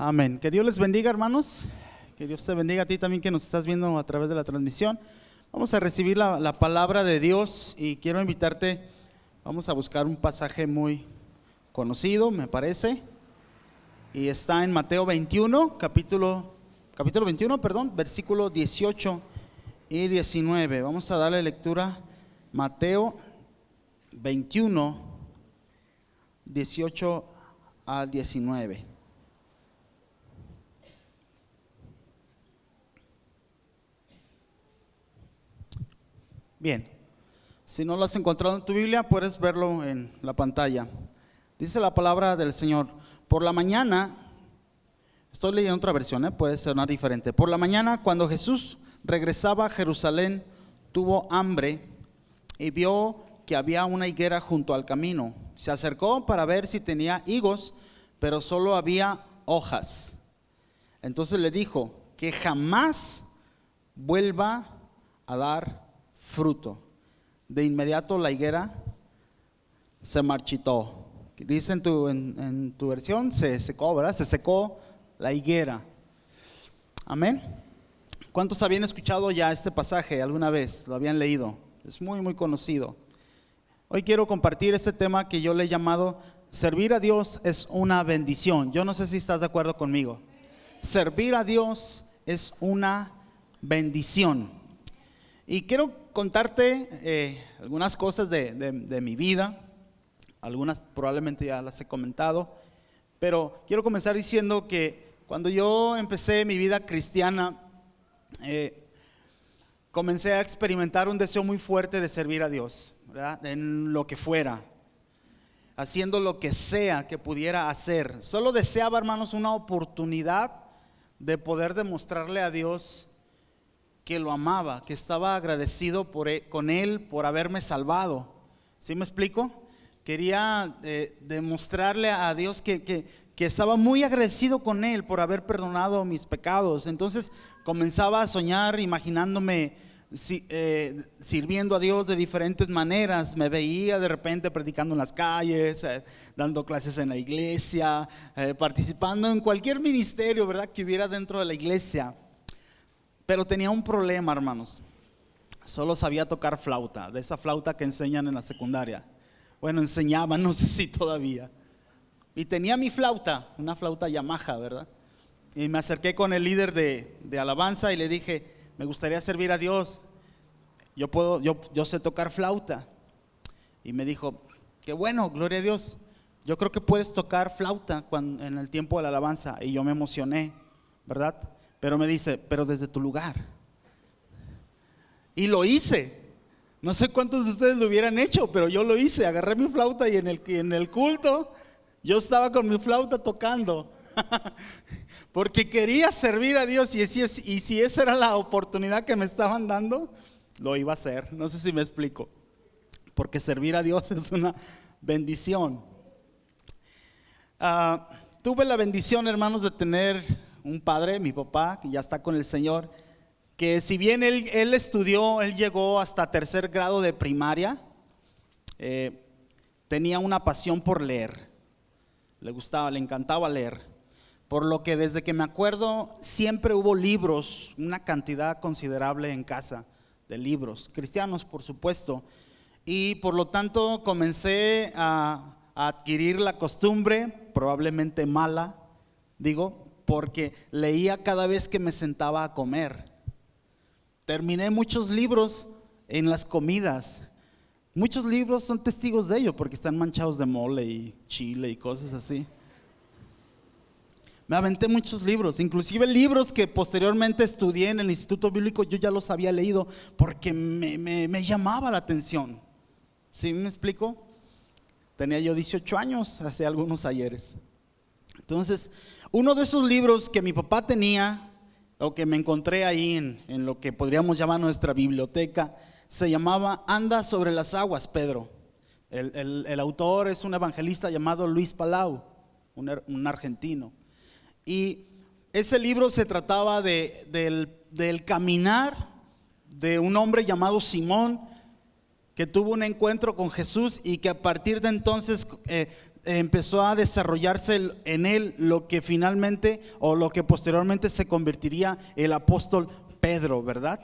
Amén. Que Dios les bendiga, hermanos. Que Dios te bendiga a ti también que nos estás viendo a través de la transmisión. Vamos a recibir la palabra de Dios y quiero invitarte, vamos a buscar un pasaje muy conocido, me parece. Y está en Mateo 21, capítulo 21, versículo 18 y 19. Vamos a darle lectura Mateo 21, 18 al 19. Bien, si no lo has encontrado en tu Biblia, puedes verlo en la pantalla. Dice la palabra del Señor: por la mañana, estoy leyendo otra versión, puede sonar diferente. Por la mañana, cuando Jesús regresaba a Jerusalén, tuvo hambre y vio que había una higuera junto al camino. Se acercó para ver si tenía higos, pero solo había hojas. Entonces le dijo que jamás vuelva a dar fruto. De inmediato la higuera se marchitó. Dice en tu versión, se secó, ¿verdad? Se secó la higuera. Amén. ¿Cuántos habían escuchado ya este pasaje alguna vez? ¿Lo habían leído? Es muy, muy conocido. Hoy quiero compartir este tema que yo le he llamado servir a Dios es una bendición. Yo no sé si estás de acuerdo conmigo. Servir a Dios es una bendición. Y quiero contarte algunas cosas de mi vida. Algunas probablemente ya las he comentado, pero quiero comenzar diciendo que cuando yo empecé mi vida cristiana, comencé a experimentar un deseo muy fuerte de servir a Dios, ¿verdad? En lo que fuera, haciendo lo que sea que pudiera hacer. Solo deseaba, hermanos, una oportunidad de poder demostrarle a Dios que lo amaba, que estaba agradecido con Él por haberme salvado. ¿Sí me explico? Quería demostrarle a Dios que estaba muy agradecido con Él por haber perdonado mis pecados. Entonces comenzaba a soñar imaginándome sirviendo a Dios de diferentes maneras. Me veía de repente predicando en las calles, dando clases en la iglesia, participando en cualquier ministerio, ¿verdad?, que hubiera dentro de la iglesia. Pero tenía un problema, hermanos. Solo sabía tocar flauta, de esa flauta que enseñan en la secundaria. Bueno, enseñaban, no sé si todavía. Y tenía mi flauta, una flauta Yamaha, ¿verdad? Y me acerqué con el líder de alabanza y le dije: me gustaría servir a Dios. Yo sé tocar flauta. Y me dijo: qué bueno, gloria a Dios. Yo creo que puedes tocar flauta en el tiempo de la alabanza. Y yo me emocioné, ¿verdad? Pero me dice: pero desde tu lugar. Y lo hice. No sé cuántos de ustedes lo hubieran hecho, pero yo lo hice. Agarré mi flauta y en el culto yo estaba con mi flauta tocando. Porque quería servir a Dios y si esa era la oportunidad que me estaban dando, lo iba a hacer. No sé si me explico. Porque servir a Dios es una bendición. Tuve la bendición, hermanos, de tener un padre, mi papá, que ya está con el Señor, que si bien él llegó hasta tercer grado de primaria, tenía una pasión por leer. Le encantaba leer. Por lo que desde que me acuerdo siempre hubo libros, una cantidad considerable en casa de libros, cristianos por supuesto. Y por lo tanto comencé a adquirir la costumbre, probablemente mala, porque leía cada vez que me sentaba a comer. Terminé muchos libros en las comidas. Muchos libros son testigos de ello porque están manchados de mole y chile y cosas así. Me aventé muchos libros, inclusive libros que posteriormente estudié en el Instituto Bíblico. Yo ya los había leído porque me llamaba la atención. ¿Sí me explico? Tenía yo 18 años hace algunos ayeres. Entonces, uno de esos libros que mi papá tenía, o que me encontré ahí en lo que podríamos llamar nuestra biblioteca, se llamaba Anda sobre las aguas, Pedro. El autor es un evangelista llamado Luis Palau, un argentino. Y ese libro se trataba del caminar de un hombre llamado Simón, que tuvo un encuentro con Jesús y que a partir de entonces empezó a desarrollarse en él lo que finalmente o lo que posteriormente se convertiría el apóstol Pedro, ¿verdad?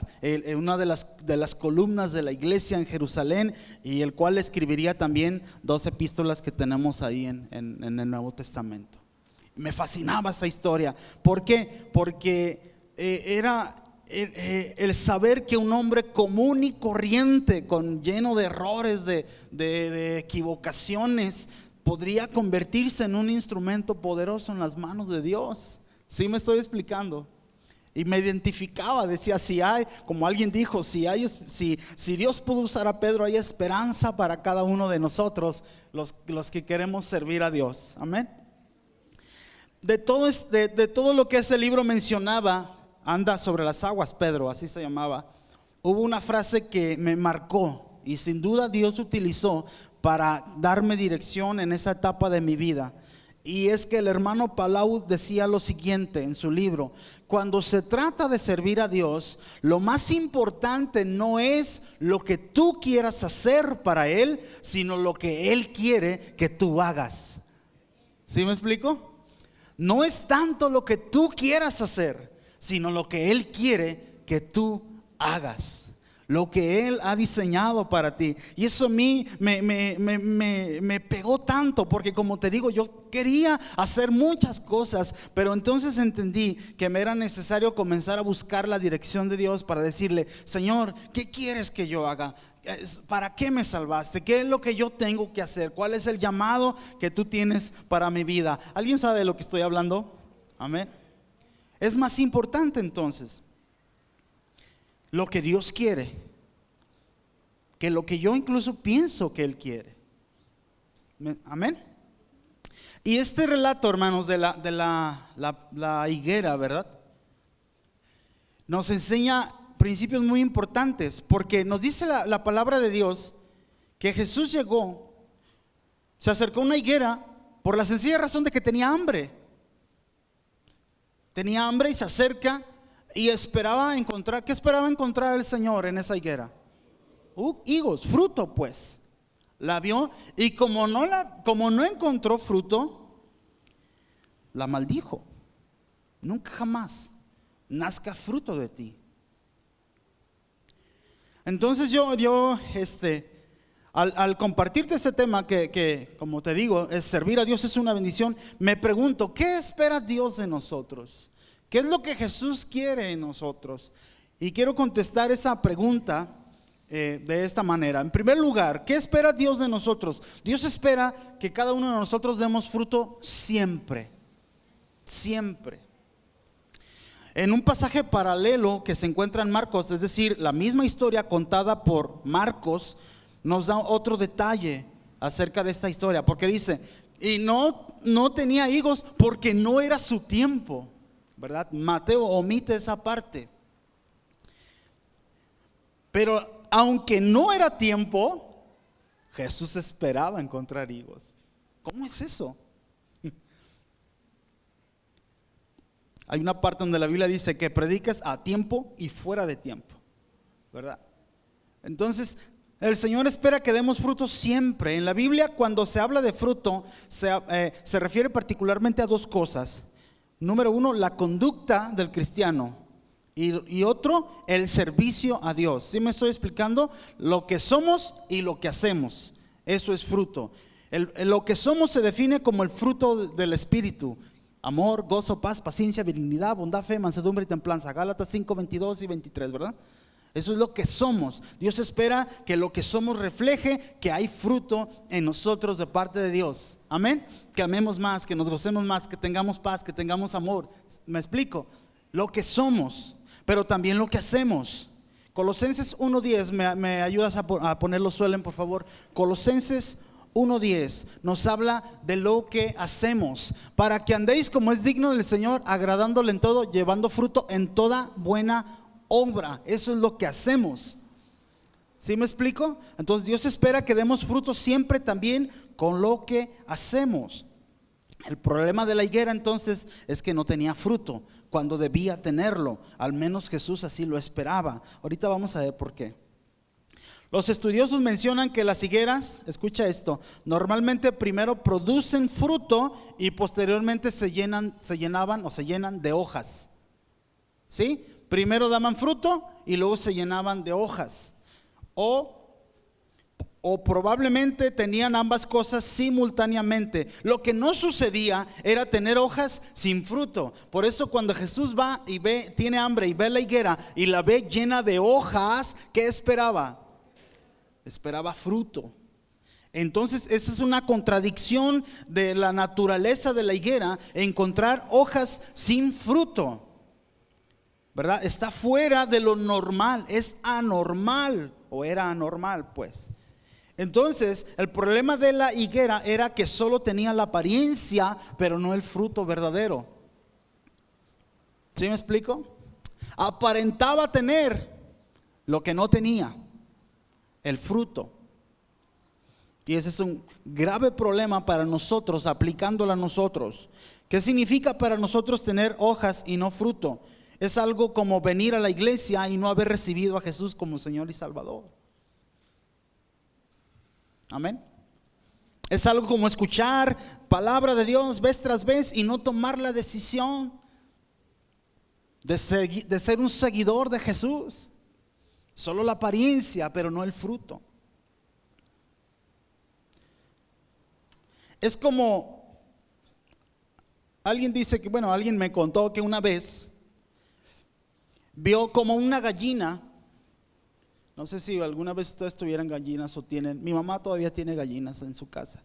Una de las columnas de la iglesia en Jerusalén, y el cual escribiría también 2 epístolas que tenemos ahí en el Nuevo Testamento. Me fascinaba esa historia. ¿Por qué? Porque era el saber que un hombre común y corriente, lleno de errores, de equivocaciones, podría convertirse en un instrumento poderoso en las manos de Dios. ¿Sí me estoy explicando? Y me identificaba, decía, si hay, como alguien dijo, si Dios pudo usar a Pedro, hay esperanza para cada uno de nosotros, los que queremos servir a Dios. Amén. De todo lo que ese libro mencionaba, anda sobre las aguas, Pedro, así se llamaba, hubo una frase que me marcó y sin duda Dios utilizó para darme dirección en esa etapa de mi vida. Y es que el hermano Palau decía lo siguiente en su libro: cuando se trata de servir a Dios, lo más importante no es lo que tú quieras hacer para Él, sino lo que Él quiere que tú hagas. ¿Sí me explico? No es tanto lo que tú quieras hacer, sino lo que Él quiere que tú hagas, lo que Él ha diseñado para ti. Y eso a mí me pegó tanto, porque como te digo, yo quería hacer muchas cosas, pero entonces entendí que me era necesario comenzar a buscar la dirección de Dios para decirle: Señor, ¿qué quieres que yo haga? ¿Para qué me salvaste? ¿Qué es lo que yo tengo que hacer? ¿Cuál es el llamado que tú tienes para mi vida? ¿Alguien sabe de lo que estoy hablando? Amén. Es más importante entonces lo que Dios quiere que lo que yo incluso pienso que Él quiere. Amén. Y este relato, hermanos, de la higuera, ¿verdad?, nos enseña principios muy importantes, porque nos dice la palabra de Dios que Jesús llegó, se acercó a una higuera por la sencilla razón de que tenía hambre. Tenía hambre y se acerca y esperaba encontrar. ¿Qué esperaba encontrar el Señor en esa higuera? Higos, fruto pues. La vio y como no encontró fruto, la maldijo. Nunca jamás nazca fruto de ti. Entonces yo al compartirte ese tema que como te digo, es servir a Dios es una bendición, me pregunto, ¿qué espera Dios de nosotros? ¿Qué es lo que Jesús quiere en nosotros? Y quiero contestar esa pregunta de esta manera. En primer lugar, ¿qué espera Dios de nosotros? Dios espera que cada uno de nosotros demos fruto siempre. Siempre. En un pasaje paralelo que se encuentra en Marcos, es decir, la misma historia contada por Marcos, nos da otro detalle acerca de esta historia, porque dice, y no tenía higos porque no era su tiempo, ¿verdad? Mateo omite esa parte. Pero aunque no era tiempo, Jesús esperaba encontrar higos. ¿Cómo es eso? Hay una parte donde la Biblia dice que prediques a tiempo y fuera de tiempo, ¿verdad? Entonces, el Señor espera que demos frutos siempre. En la Biblia, cuando se habla de fruto, se refiere particularmente a dos cosas. Número uno, la conducta del cristiano. Y otro, el servicio a Dios. ¿Sí me estoy explicando? Lo que somos y lo que hacemos, eso es fruto. Lo que somos se define como el fruto del Espíritu: amor, gozo, paz, paciencia, benignidad, bondad, fe, mansedumbre y templanza. Gálatas 5, 22 y 23, ¿verdad? Eso es lo que somos. Dios espera que lo que somos refleje que hay fruto en nosotros de parte de Dios. Amén. Que amemos más, que nos gocemos más, que tengamos paz, que tengamos amor. ¿Me explico? Lo que somos, pero también lo que hacemos. Colosenses 1:10, me ayudas a ponerlo, Suelen, por favor. Colosenses 1:10 nos habla de lo que hacemos, para que andéis como es digno del Señor, agradándole en todo, llevando fruto en toda buena obra. Eso es lo que hacemos. ¿Sí me explico? Entonces Dios espera que demos fruto siempre también con lo que hacemos. El problema de la higuera entonces es que no tenía fruto cuando debía tenerlo. Al menos Jesús así lo esperaba. Ahorita vamos a ver por qué. Los estudiosos mencionan que las higueras, escucha esto, normalmente primero producen fruto y posteriormente se llenan de hojas. ¿Sí? Primero daban fruto y luego se llenaban de hojas. O probablemente tenían ambas cosas simultáneamente. Lo que no sucedía era tener hojas sin fruto. Por eso cuando Jesús va y tiene hambre y ve la higuera y la ve llena de hojas, ¿qué esperaba? Esperaba fruto. Entonces esa es una contradicción de la naturaleza de la higuera, encontrar hojas sin fruto, ¿verdad? Está fuera de lo normal, es anormal, o era anormal pues. Entonces el problema de la higuera era que solo tenía la apariencia, pero no el fruto verdadero. ¿Sí me explico? Aparentaba tener lo que no tenía, el fruto. Y ese es un grave problema para nosotros, aplicándolo a nosotros. ¿Qué significa para nosotros tener hojas y no fruto? Es algo como venir a la iglesia y no haber recibido a Jesús como Señor y Salvador. Amén. Es algo como escuchar palabra de Dios vez tras vez y no tomar la decisión de ser un seguidor de Jesús. Solo la apariencia, pero no el fruto. Es como, alguien dice que, alguien me contó que una vez vio como una gallina. No sé si alguna vez ustedes tuvieran gallinas o tienen. Mi mamá todavía tiene gallinas en su casa.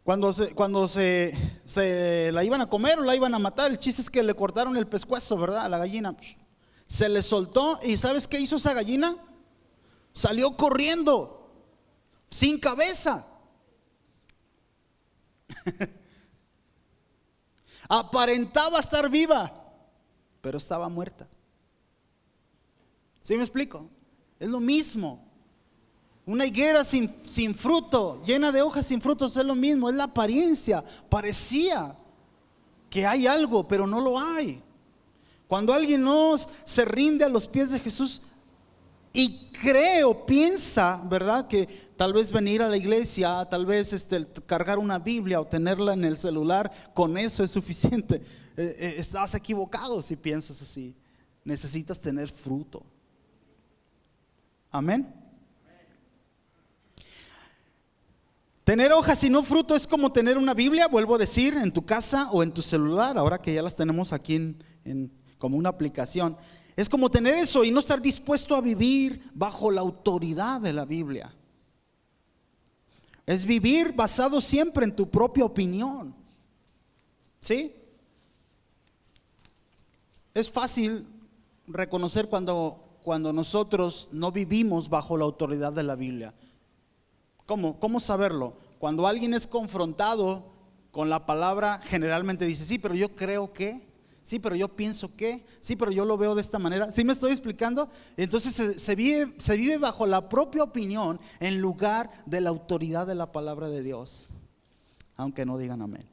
Cuando se la iban a comer o la iban a matar, el chiste es que le cortaron el pescuezo, ¿verdad? A la gallina. Se le soltó y ¿sabes qué hizo esa gallina? Salió corriendo, sin cabeza. Aparentaba estar viva, pero estaba muerta. ¿Sí me explico? Es lo mismo. Una higuera sin fruto, llena de hojas sin frutos, es lo mismo, es la apariencia. Parecía que hay algo, pero no lo hay. Cuando alguien no se rinde a los pies de Jesús y cree o piensa, ¿verdad?, que tal vez venir a la iglesia, tal vez cargar una Biblia o tenerla en el celular, con eso es suficiente. Estás equivocado si piensas así. Necesitas tener fruto. Amén. Tener hojas y no fruto es como tener una Biblia, vuelvo a decir, en tu casa o en tu celular, ahora que ya las tenemos aquí como una aplicación. Es como tener eso y no estar dispuesto a vivir bajo la autoridad de la Biblia. Es vivir basado siempre en tu propia opinión. ¿Sí? Es fácil reconocer cuando nosotros no vivimos bajo la autoridad de la Biblia. ¿Cómo saberlo? Cuando alguien es confrontado con la palabra, generalmente dice, sí, pero yo creo que, sí, pero yo pienso que, sí, pero yo lo veo de esta manera. ¿Sí me estoy explicando? Entonces se vive bajo la propia opinión en lugar de la autoridad de la palabra de Dios. Aunque no digan amén.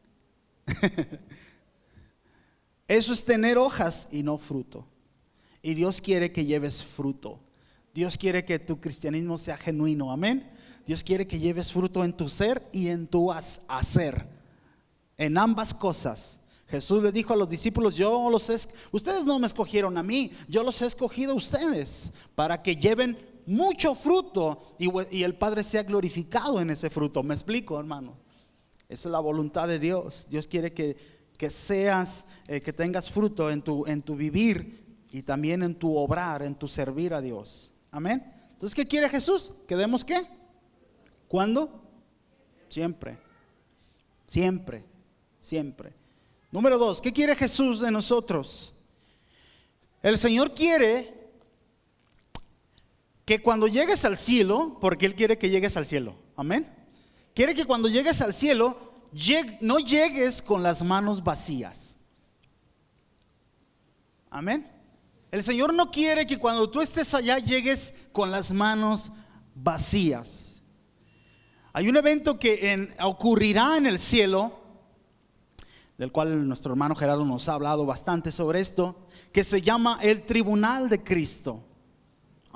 Eso es tener hojas y no fruto. Y Dios quiere que lleves fruto. Dios quiere que tu cristianismo sea genuino. Amén. Dios quiere que lleves fruto en tu ser y en tu hacer. En ambas cosas. Jesús le dijo a los discípulos, ustedes no me escogieron a mí, yo los he escogido a ustedes para que lleven mucho fruto y el Padre sea glorificado en ese fruto. ¿Me explico, hermano? Esa es la voluntad de Dios. Dios quiere que seas, que tengas fruto en tu vivir y también en tu obrar, en tu servir a Dios. Amén. Entonces, ¿qué quiere Jesús? ¿Que demos qué? ¿Cuándo? Siempre. Siempre. Siempre. Número 2, ¿qué quiere Jesús de nosotros? El Señor quiere que cuando llegues al cielo, porque Él quiere que llegues al cielo. Amén. Quiere que cuando llegues al cielo, no llegues con las manos vacías. Amén. El Señor no quiere que cuando tú estés allá llegues con las manos vacías. Hay un evento que ocurrirá en el cielo, del cual nuestro hermano Gerardo nos ha hablado bastante sobre esto, que se llama el Tribunal de Cristo.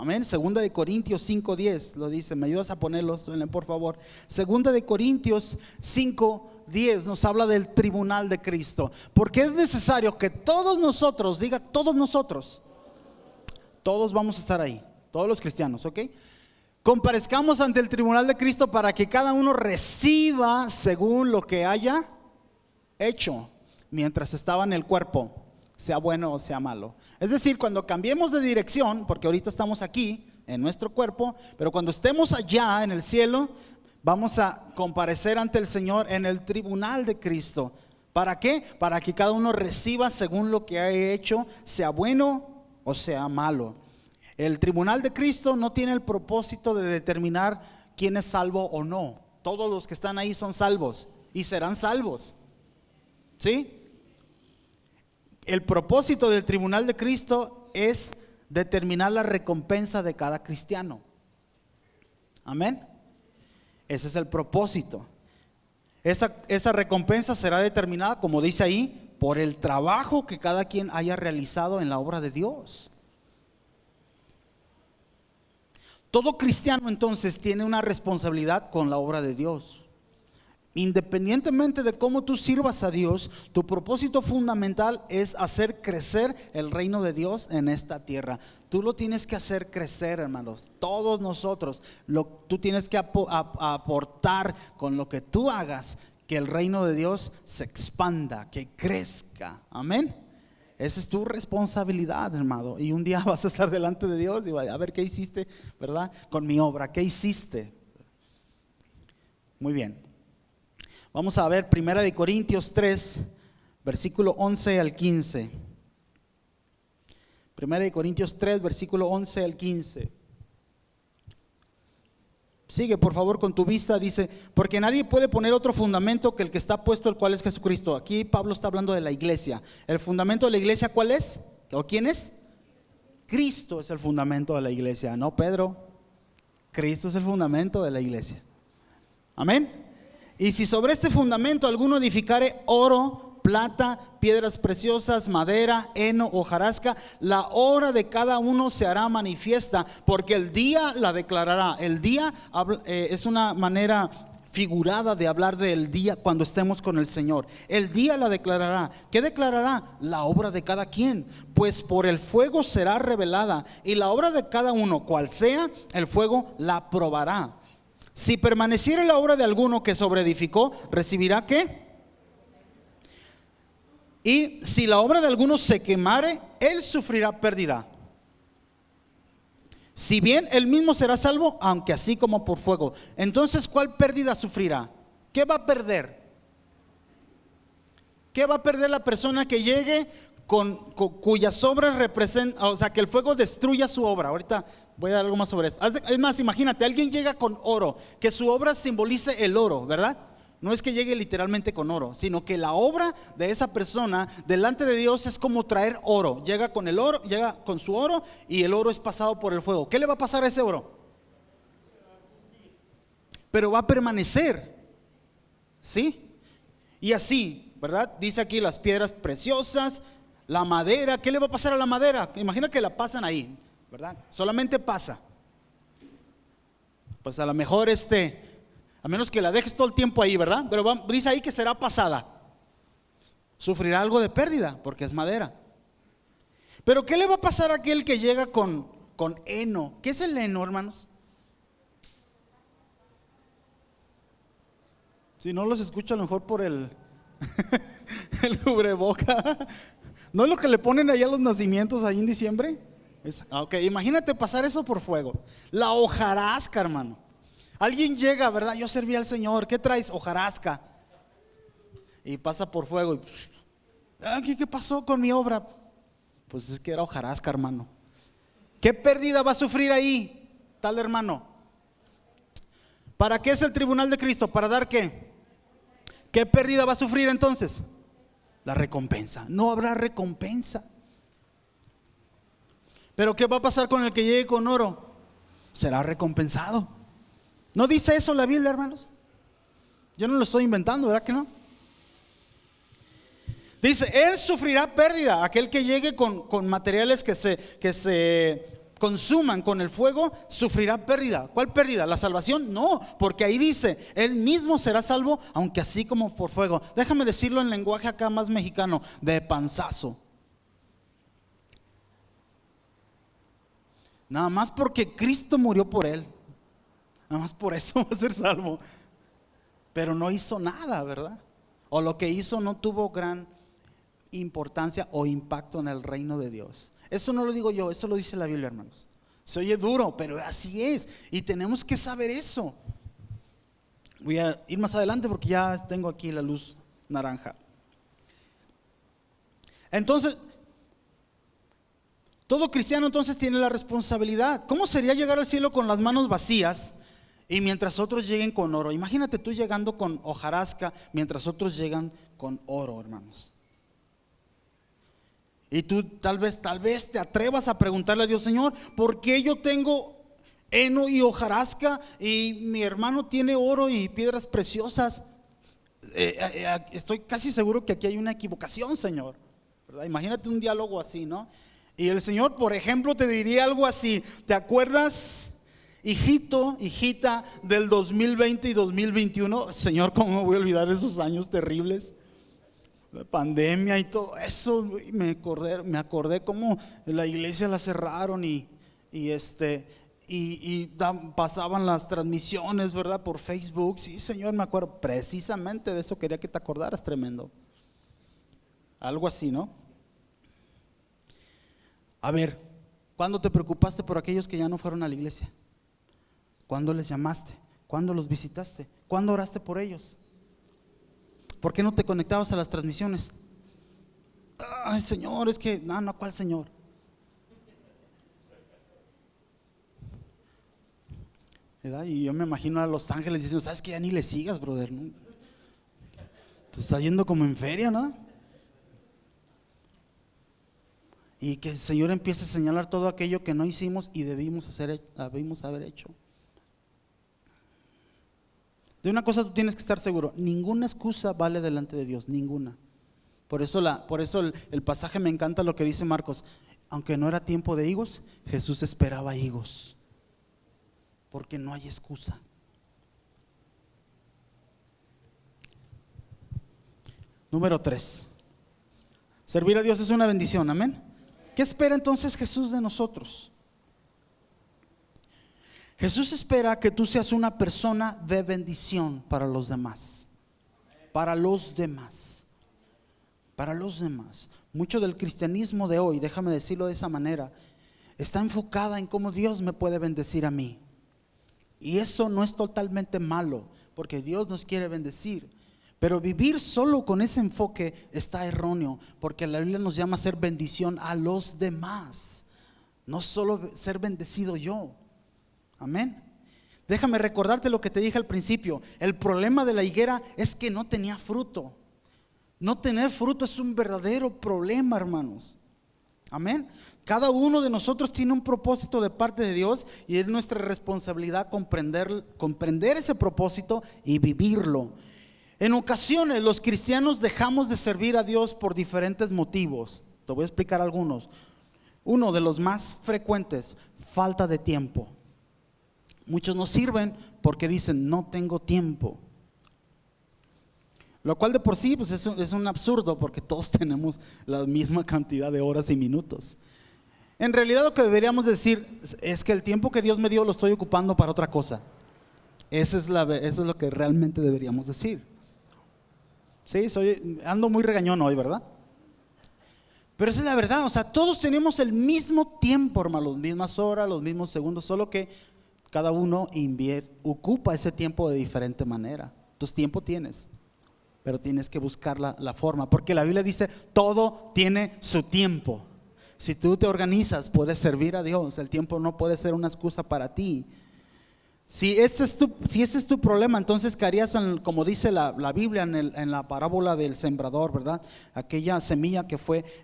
Amén. Segunda de Corintios 5:10 lo dice. ¿Me ayudas a ponerlo, Suelen, por favor? Segunda de Corintios 5:10 nos habla del tribunal de Cristo. Porque es necesario que todos nosotros, diga todos nosotros, todos vamos a estar ahí, todos los cristianos, ¿ok? Comparezcamos ante el tribunal de Cristo para que cada uno reciba según lo que haya hecho mientras estaba en el cuerpo, sea bueno o sea malo. Es decir, cuando cambiemos de dirección, porque ahorita estamos aquí en nuestro cuerpo, pero cuando estemos allá en el cielo, vamos a comparecer ante el Señor en el tribunal de Cristo. ¿Para qué? Para que cada uno reciba según lo que ha hecho, sea bueno o sea malo. El tribunal de Cristo no tiene el propósito de determinar quién es salvo o no. Todos los que están ahí son salvos y serán salvos. ¿Sí? El propósito del tribunal de Cristo es determinar la recompensa de cada cristiano. Amén. Ese es el propósito. Esa recompensa será determinada, como dice ahí, por el trabajo que cada quien haya realizado en la obra de Dios. Todo cristiano entonces tiene una responsabilidad con la obra de Dios. Independientemente de cómo tú sirvas a Dios, tu propósito fundamental es hacer crecer el reino de Dios en esta tierra. Tú lo tienes que hacer crecer, hermanos. Todos nosotros, tú tienes que aportar con lo que tú hagas, que el reino de Dios se expanda, que crezca. Amén. Esa es tu responsabilidad, hermano. Y un día vas a estar delante de Dios y va a ver qué hiciste, ¿verdad? Con mi obra, ¿qué hiciste? Muy bien. Vamos a ver 1 de Corintios 3, versículo 11 al 15. 1 de Corintios 3, versículo 11 al 15. Sigue por favor con tu vista. Dice: porque nadie puede poner otro fundamento que el que está puesto, el cual es Jesucristo. Aquí Pablo está hablando de la iglesia. ¿El fundamento de la iglesia cuál es? ¿O quién es? Cristo es el fundamento de la iglesia, no Pedro. Cristo es el fundamento de la iglesia. Amén. Y si sobre este fundamento alguno edificare oro, plata, piedras preciosas, madera, heno, hojarasca, la obra de cada uno se hará manifiesta, porque el día la declarará. El día es una manera figurada de hablar del día cuando estemos con el Señor. El día la declarará. ¿Qué declarará? La obra de cada quien, pues por el fuego será revelada, y la obra de cada uno, cual sea, el fuego la probará. Si permaneciere la obra de alguno que sobreedificó, ¿recibirá qué? Y si la obra de alguno se quemare, él sufrirá pérdida. Si bien él mismo será salvo, aunque así como por fuego. Entonces, ¿cuál pérdida sufrirá? ¿Qué va a perder? ¿Qué va a perder la persona que llegue cuyas obras representan, o sea, que el fuego destruya su obra? Ahorita voy a dar algo más sobre eso. Es más, imagínate, alguien llega con oro, que su obra simbolice el oro, ¿verdad? No es que llegue literalmente con oro, sino que la obra de esa persona delante de Dios es como traer oro. Llega con el oro, llega con su oro, y el oro es pasado por el fuego. ¿Qué le va a pasar a ese oro? Pero va a permanecer, ¿sí? Y así, ¿verdad? Dice aquí las piedras preciosas, la madera. ¿Qué le va a pasar a la madera? Imagina que la pasan ahí, ¿verdad? Solamente pasa. Pues a lo mejor a menos que la dejes todo el tiempo ahí, ¿verdad? Pero dice ahí que será pasada. Sufrirá algo de pérdida porque es madera. Pero ¿qué le va a pasar a aquel que llega con heno? ¿Qué es el heno, hermanos? Si no los escucho, a lo mejor por el cubreboca. ¿No es lo que le ponen allá a los nacimientos ahí en diciembre? Ok, imagínate pasar eso por fuego. La hojarasca, hermano. Alguien llega, ¿verdad? Yo serví al Señor. ¿Qué traes? Hojarasca. Y pasa por fuego. ¿Qué pasó con mi obra? Pues es que era hojarasca, hermano. ¿Qué pérdida va a sufrir ahí, tal hermano? ¿Para qué es el tribunal de Cristo? ¿Para dar qué? ¿Qué pérdida va a sufrir entonces? La recompensa. No habrá recompensa. Pero ¿qué va a pasar con el que llegue con oro? Será recompensado. ¿No dice eso la Biblia, hermanos? Yo no lo estoy inventando, ¿verdad que no? Dice, él sufrirá pérdida. Aquel que llegue con materiales que consuman con el fuego, sufrirá pérdida. ¿Cuál pérdida? ¿La salvación? No, porque ahí dice, Él mismo será salvo, aunque así como por fuego. Déjame decirlo en lenguaje acá más mexicano, de panzazo. Nada más porque Cristo murió por él, nada más por eso va a ser salvo. Pero no hizo nada, ¿verdad? O lo que hizo no tuvo gran importancia o impacto en el reino de Dios. Eso no lo digo yo, eso lo dice la Biblia, hermanos. Se oye duro, pero así es. Y tenemos que saber eso. Voy a ir más adelante porque ya tengo aquí la luz naranja. Entonces, todo cristiano entonces tiene la responsabilidad. ¿Cómo sería llegar al cielo con las manos vacías y mientras otros lleguen con oro? Imagínate tú llegando con hojarasca mientras otros llegan con oro, hermanos. Y tú tal vez te atrevas a preguntarle a Dios: Señor, ¿por qué yo tengo heno y hojarasca y mi hermano tiene oro y piedras preciosas? Estoy casi seguro que aquí hay una equivocación, Señor, ¿verdad? Imagínate un diálogo así, ¿no? Y el Señor, por ejemplo, te diría algo así: ¿te acuerdas, hijito, hijita, del 2020 y 2021? Señor, ¿cómo me voy a olvidar esos años terribles? La pandemia y todo eso. Me acordé cómo la iglesia la cerraron y pasaban las transmisiones, ¿verdad? Por Facebook. Sí, Señor, me acuerdo. Precisamente de eso quería que te acordaras, tremendo. Algo así, ¿no? A ver, ¿cuándo te preocupaste por aquellos que ya no fueron a la iglesia? ¿Cuándo les llamaste? ¿Cuándo los visitaste? ¿Cuándo oraste por ellos? ¿Por qué no te conectabas a las transmisiones? Ay, Señor, es que no, ¿cuál Señor? ¿Verdad? Y yo me imagino a los ángeles diciendo: ¿sabes qué? Ya ni le sigas, brother, ¿no? Te está yendo como en feria, ¿no? Y que el Señor empiece a señalar todo aquello que no hicimos y debimos haber hecho. De una cosa tú tienes que estar seguro: ninguna excusa vale delante de Dios, ninguna. Por eso el pasaje me encanta lo que dice Marcos: aunque no era tiempo de higos, Jesús esperaba higos, porque no hay excusa. Número 3, servir a Dios es una bendición, amén. ¿Qué espera entonces Jesús de nosotros? Jesús espera que tú seas una persona de bendición para los demás. Para los demás. Para los demás. Mucho del cristianismo de hoy, déjame decirlo de esa manera, está enfocada en cómo Dios me puede bendecir a mí. Y eso no es totalmente malo, porque Dios nos quiere bendecir. Pero vivir solo con ese enfoque está erróneo, porque la Biblia nos llama a ser bendición a los demás, no solo ser bendecido yo. Amén. Déjame recordarte lo que te dije al principio. El problema de la higuera es que no tenía fruto. No tener fruto es un verdadero problema, hermanos. Amén. Cada uno de nosotros tiene un propósito de parte de Dios y es nuestra responsabilidad comprender ese propósito y vivirlo. En ocasiones los cristianos dejamos de servir a Dios por diferentes motivos. Te voy a explicar algunos. Uno de los más frecuentes: falta de tiempo. Muchos no sirven porque dicen: no tengo tiempo. Lo cual de por sí pues es un absurdo, porque todos tenemos la misma cantidad de horas y minutos. En realidad lo que deberíamos decir es que el tiempo que Dios me dio lo estoy ocupando para otra cosa. Eso es lo que realmente deberíamos decir. Sí, ando muy regañón hoy, ¿verdad? Pero esa es la verdad. O sea, todos tenemos el mismo tiempo, hermano, las mismas horas, los mismos segundos, solo que cada uno ocupa ese tiempo de diferente manera. Entonces tiempo tienes, pero tienes que buscar la forma, porque la Biblia dice: todo tiene su tiempo. Si tú te organizas, puedes servir a Dios. El tiempo no puede ser una excusa para ti. Si ese es tu problema, entonces ¿qué harías como dice la Biblia en la parábola del sembrador, verdad? Aquella semilla que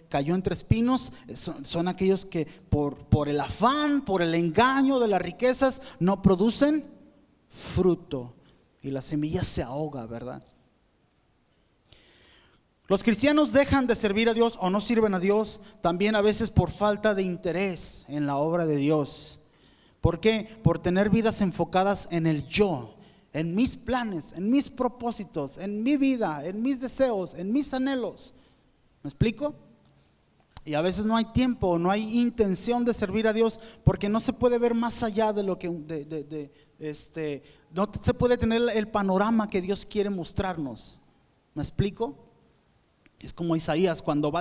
cayó entre espinos, son aquellos que por el afán, por el engaño de las riquezas, no producen fruto y la semilla se ahoga, ¿verdad? Los cristianos dejan de servir a Dios o no sirven a Dios también a veces por falta de interés en la obra de Dios. ¿Por qué? Por tener vidas enfocadas en el yo, en mis planes, en mis propósitos, en mi vida, en mis deseos, en mis anhelos. ¿Me explico? Y a veces no hay tiempo, no hay intención de servir a Dios porque no se puede ver más allá de lo que no se puede tener el panorama que Dios quiere mostrarnos. ¿Me explico? Es como Isaías cuando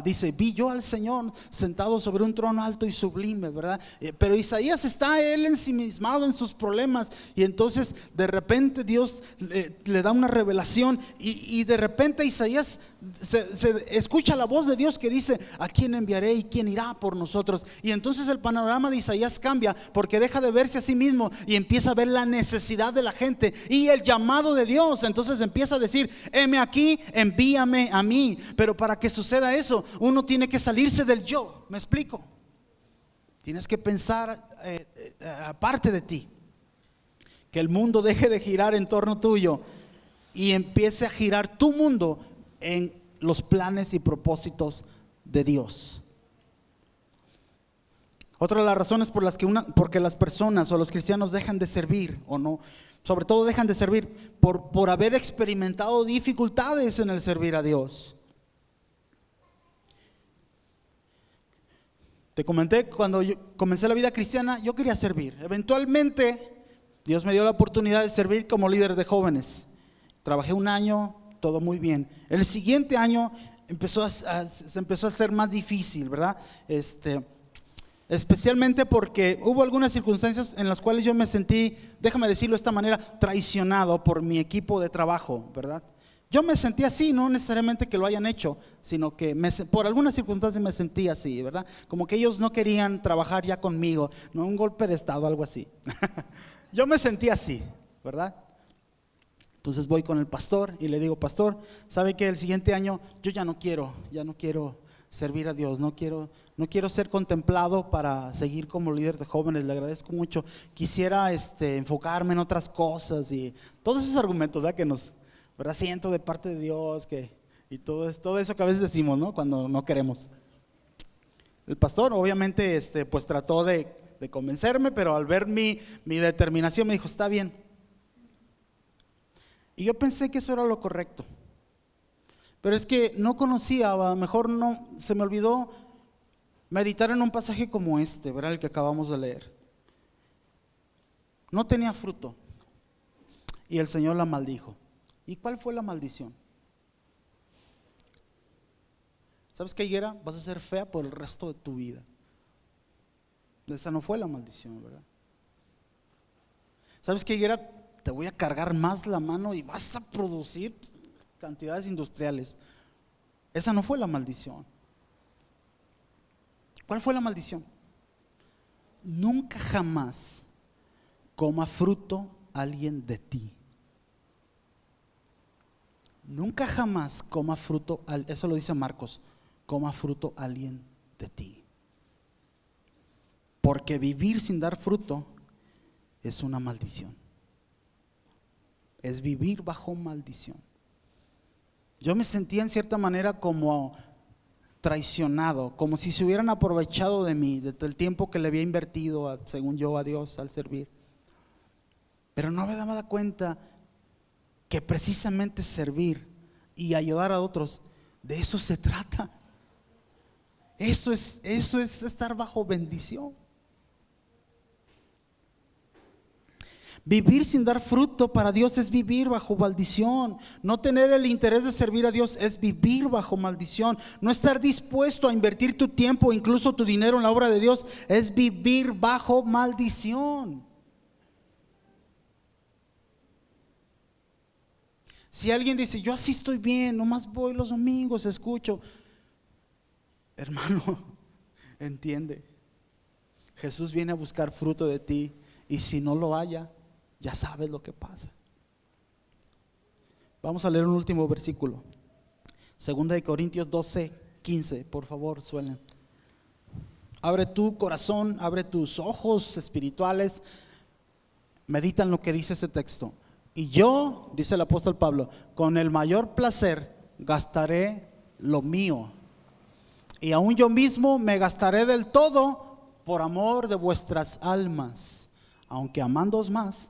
dice: vi yo al Señor sentado sobre un trono alto y sublime, ¿verdad? Pero Isaías está él ensimismado en sus problemas, y entonces de repente Dios le da una revelación, y de repente Isaías se escucha la voz de Dios que dice: ¿a quién enviaré y quién irá por nosotros? Y entonces el panorama de Isaías cambia, porque deja de verse a sí mismo y empieza a ver la necesidad de la gente y el llamado de Dios. Entonces empieza a decir: heme aquí, envíame a mí. Pero para que suceda eso, uno tiene que salirse del yo. ¿Me explico? Tienes que pensar aparte de ti, que el mundo deje de girar en torno tuyo y empiece a girar tu mundo en los planes y propósitos de Dios. Otra de las razones por las que porque las personas o los cristianos dejan de servir, o no, sobre todo dejan de servir por haber experimentado dificultades en el servir a Dios. Te comenté, cuando yo comencé la vida cristiana, yo quería servir. Eventualmente Dios me dio la oportunidad de servir como líder de jóvenes. Trabajé un año, todo muy bien. El siguiente año se empezó a hacer más difícil, ¿verdad? Especialmente porque hubo algunas circunstancias en las cuales yo me sentí, déjame decirlo de esta manera, traicionado por mi equipo de trabajo, ¿verdad? Yo me sentí así, no necesariamente que lo hayan hecho, sino que por algunas circunstancias me sentí así, ¿verdad? Como que ellos no querían trabajar ya conmigo, no, un golpe de estado, algo así. Yo me sentí así, ¿verdad? Entonces voy con el pastor y le digo: pastor, ¿sabe que el siguiente año yo ya no quiero servir a Dios, no quiero ser contemplado para seguir como líder de jóvenes, le agradezco mucho, quisiera enfocarme en otras cosas? Y todos esos argumentos, ¿verdad? Que ¿verdad? Siento de parte de Dios y todo eso que a veces decimos, ¿no? Cuando no queremos. El pastor obviamente pues trató de convencerme, pero al ver mi determinación me dijo: está bien. Y yo pensé que eso era lo correcto, pero es que no conocía, a lo mejor no, se me olvidó meditar en un pasaje como ¿verdad? El que acabamos de leer. No tenía fruto y el Señor la maldijo. ¿Y cuál fue la maldición? ¿Sabes qué, higuera? Vas a ser fea por el resto de tu vida. Esa no fue la maldición, ¿verdad? ¿Sabes qué, higuera? Te voy a cargar más la mano y vas a producir cantidades industriales. Esa no fue la maldición. ¿Cuál fue la maldición? Nunca jamás coma fruto alguien de ti. Nunca jamás coma fruto, eso lo dice Marcos, coma fruto alguien de ti. Porque vivir sin dar fruto es una maldición. Es vivir bajo maldición. Yo me sentía en cierta manera como traicionado, como si se hubieran aprovechado de mí, del tiempo que le había invertido, según yo, a Dios al servir. Pero no me daba cuenta que precisamente servir y ayudar a otros, de eso se trata. Eso es estar bajo bendición. Vivir sin dar fruto para Dios es vivir bajo maldición. No tener el interés de servir a Dios es vivir bajo maldición. No estar dispuesto a invertir tu tiempo, incluso tu dinero en la obra de Dios, es vivir bajo maldición. Si alguien dice: yo así estoy bien, nomás voy los domingos, escucho. Hermano, entiende, Jesús viene a buscar fruto de ti, y si no lo haya, ya sabes lo que pasa. Vamos a leer un último versículo. 2 Corintios 12:15, por favor, suelen. Abre tu corazón, abre tus ojos espirituales, medita en lo que dice ese texto. Y yo, dice el apóstol Pablo, con el mayor placer gastaré lo mío, y aún yo mismo me gastaré del todo por amor de vuestras almas, aunque amándoos más,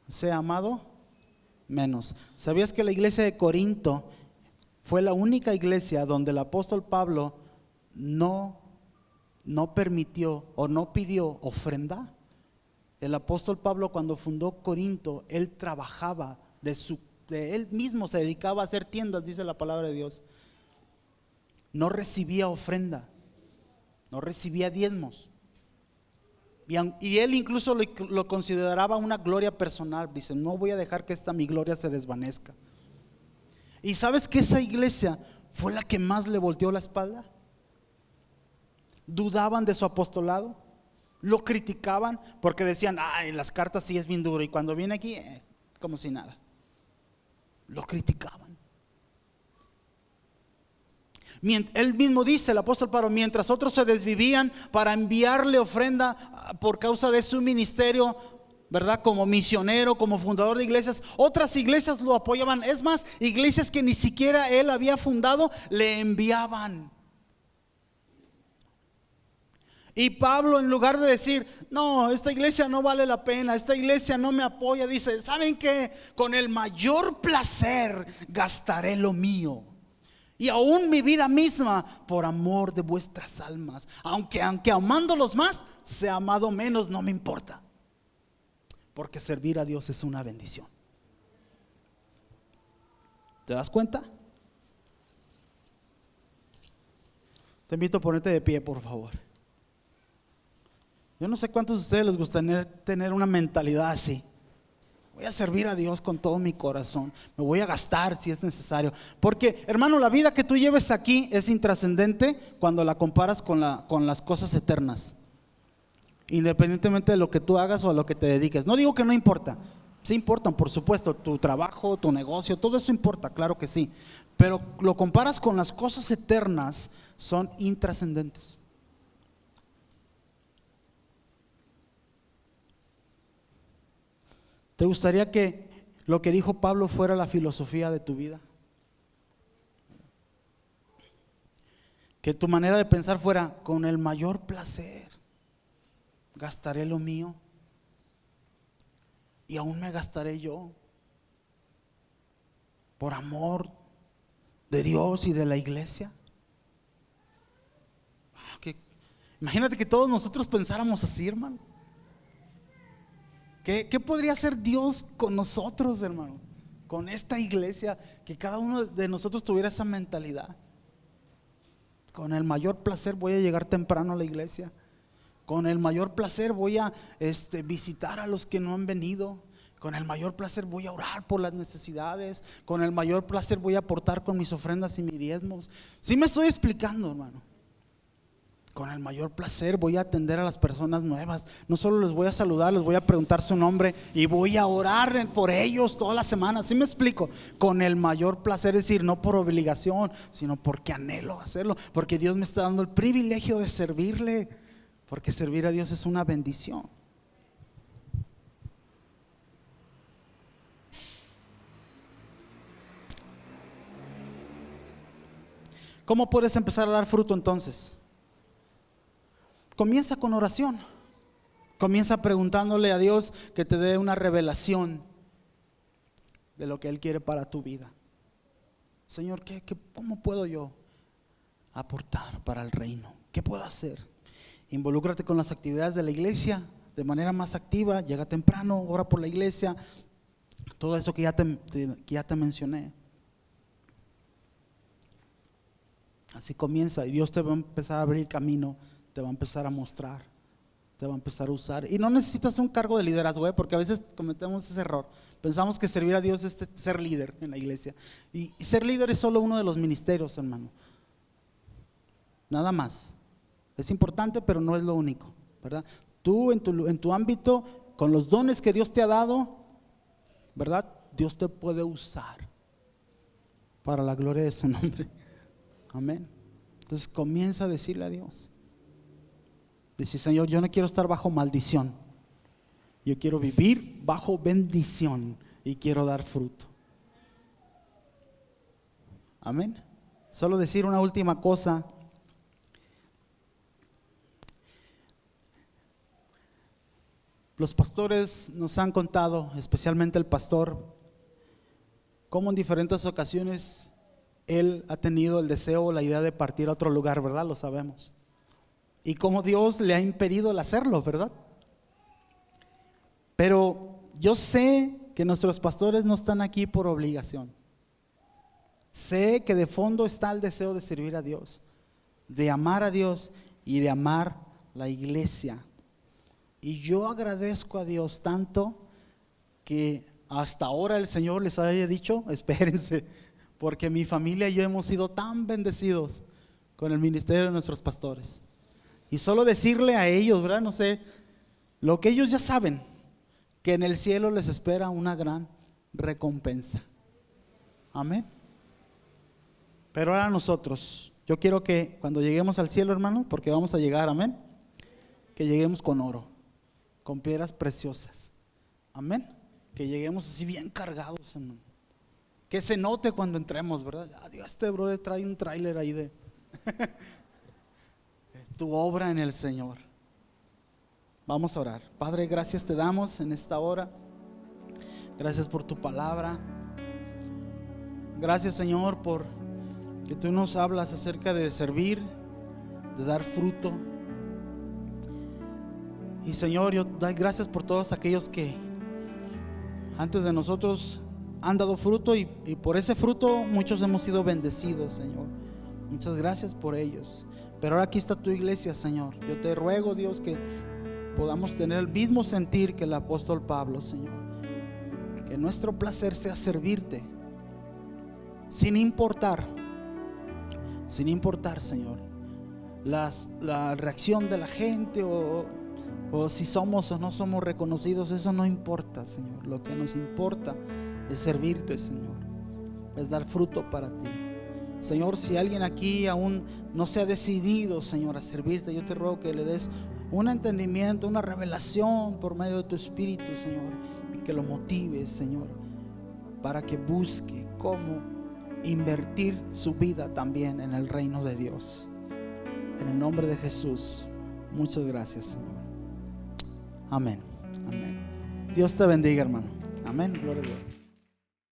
sea amado menos. ¿Sabías que la iglesia de Corinto fue la única iglesia donde el apóstol Pablo no permitió o no pidió ofrenda? El apóstol Pablo, cuando fundó Corinto, él trabajaba de él mismo, se dedicaba a hacer tiendas, dice la palabra de Dios. No recibía ofrenda, no recibía diezmos. Y él incluso lo consideraba una gloria personal. Dice, no voy a dejar que mi gloria se desvanezca. ¿Y sabes que esa iglesia fue la que más le volteó la espalda? Dudaban de su apostolado, lo criticaban porque decían, en las cartas sí es bien duro, y cuando viene aquí, como si nada. Lo criticaban. Él mismo dice, el apóstol Pablo, mientras otros se desvivían para enviarle ofrenda por causa de su ministerio, ¿verdad? Como misionero, como fundador de iglesias, otras iglesias lo apoyaban. Es más, iglesias que ni siquiera él había fundado, le enviaban. Y Pablo, en lugar de decir, no, esta iglesia no vale la pena, esta iglesia no me apoya, dice, ¿saben qué? Con el mayor placer gastaré lo mío, y aún mi vida misma, por amor de vuestras almas. Aunque amándolos más, sea amado menos, no me importa, porque servir a Dios es una bendición. ¿Te das cuenta? Te invito a ponerte de pie, por favor. Yo no sé cuántos de ustedes les gustaría tener una mentalidad así. Voy a servir a Dios con todo mi corazón, me voy a gastar si es necesario. Porque, hermano, la vida que tú lleves aquí es intrascendente cuando la comparas con las cosas eternas, independientemente de lo que tú hagas o a lo que te dediques. No digo que no importa, sí importan, por supuesto, tu trabajo, tu negocio, todo eso importa, claro que sí. Pero lo comparas con las cosas eternas, son intrascendentes. ¿Te gustaría que lo que dijo Pablo fuera la filosofía de tu vida? Que tu manera de pensar fuera, con el mayor placer gastaré lo mío, y aún me gastaré yo, por amor de Dios y de la iglesia. Imagínate que todos nosotros pensáramos así, hermano. ¿Qué podría hacer Dios con nosotros, hermano? Con esta iglesia, que cada uno de nosotros tuviera esa mentalidad. Con el mayor placer voy a llegar temprano a la iglesia. Con el mayor placer voy a visitar a los que no han venido. Con el mayor placer voy a orar por las necesidades. Con el mayor placer voy a aportar con mis ofrendas y mis diezmos. ¿Sí me estoy explicando, hermano? Con el mayor placer voy a atender a las personas nuevas. No solo les voy a saludar, les voy a preguntar su nombre y voy a orar por ellos toda la semana. ¿Sí me explico? Con el mayor placer, es decir, no por obligación, sino porque anhelo hacerlo, porque Dios me está dando el privilegio de servirle, porque servir a Dios es una bendición. ¿Cómo puedes empezar a dar fruto entonces? Comienza con oración. Comienza preguntándole a Dios que te dé una revelación de lo que Él quiere para tu vida. Señor, ¿cómo puedo yo aportar para el reino? ¿Qué puedo hacer? Involúcrate con las actividades de la iglesia de manera más activa. Llega temprano, ora por la iglesia. Todo eso que ya te mencioné. Así comienza, y Dios te va a empezar a abrir camino. Te va a empezar a mostrar, te va a empezar a usar. Y no necesitas un cargo de liderazgo, porque a veces cometemos ese error. Pensamos que servir a Dios es ser líder en la iglesia. Y ser líder es solo uno de los ministerios, hermano. Nada más. Es importante, pero no es lo único, ¿verdad? Tú en tu ámbito, con los dones que Dios te ha dado, ¿verdad? Dios te puede usar para la gloria de su nombre. Amén. Entonces comienza a decirle a Dios. Dice, Señor, yo no quiero estar bajo maldición. Yo quiero vivir bajo bendición y quiero dar fruto. Amén. Solo decir una última cosa. Los pastores nos han contado, especialmente el pastor, cómo en diferentes ocasiones él ha tenido el deseo o la idea de partir a otro lugar, ¿verdad? Lo sabemos. Y cómo Dios le ha impedido el hacerlo, ¿verdad? Pero yo sé que nuestros pastores no están aquí por obligación. Sé que de fondo está el deseo de servir a Dios, de amar a Dios y de amar la iglesia. Y yo agradezco a Dios tanto que hasta ahora el Señor les haya dicho, espérense, porque mi familia y yo hemos sido tan bendecidos con el ministerio de nuestros pastores. Y solo decirle a ellos, ¿verdad? No sé, lo que ellos ya saben, que en el cielo les espera una gran recompensa. Amén. Pero ahora nosotros, yo quiero que cuando lleguemos al cielo, hermano, porque vamos a llegar, amén, que lleguemos con oro, con piedras preciosas. Amén. Que lleguemos así bien cargados, hermano. Que se note cuando entremos, ¿verdad? Dios, este brother trae un tráiler ahí de tu obra en el Señor. Vamos a orar. Padre, gracias te damos en esta hora. Gracias por tu palabra. Gracias, Señor, por que tú nos hablas acerca de servir, de dar fruto. Y Señor, yo doy gracias por todos aquellos que antes de nosotros han dado fruto y por ese fruto muchos hemos sido bendecidos, Señor. Muchas gracias por ellos. Pero ahora aquí está tu iglesia, Señor. Yo te ruego, Dios, que podamos tener el mismo sentir que el apóstol Pablo, Señor. Que nuestro placer sea servirte, sin importar, Señor, la reacción de la gente o si somos o no somos reconocidos. Eso no importa, Señor. Lo que nos importa es servirte, Señor, es dar fruto para ti. Señor, si alguien aquí aún no se ha decidido, Señor, a servirte, yo te ruego que le des un entendimiento, una revelación por medio de tu Espíritu, Señor, y que lo motives, Señor, para que busque cómo invertir su vida también en el reino de Dios. En el nombre de Jesús, muchas gracias, Señor. Amén. Amén. Dios te bendiga, hermano. Amén. Gloria a Dios.